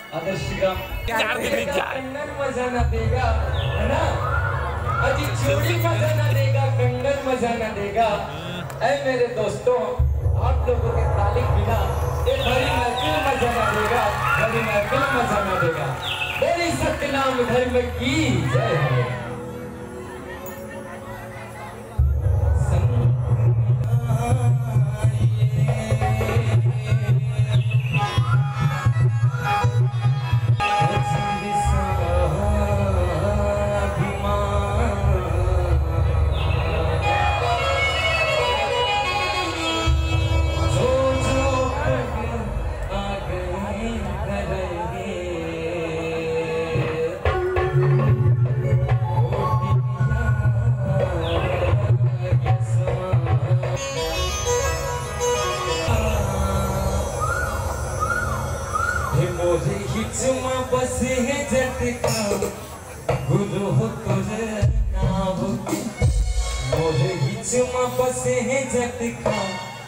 आदर्श कंगन मजा न देगा, है ना? अजी चूड़ी मजा न देगा, कंगन मजा न देगा। ऐ मेरे दोस्तों, आप लोगों के तालीम बिना ये बड़ी महफिल मजा न देगा, बड़ी महफिल मजा न देगा। मेरी सतनाम धर्म की जय है। मोरे हिचमा बस है झटका, गुरु हो तुझे नाम की। मोरे हिचमा बस है झटका,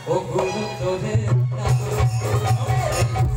ओ गुरु तुझे नाम की।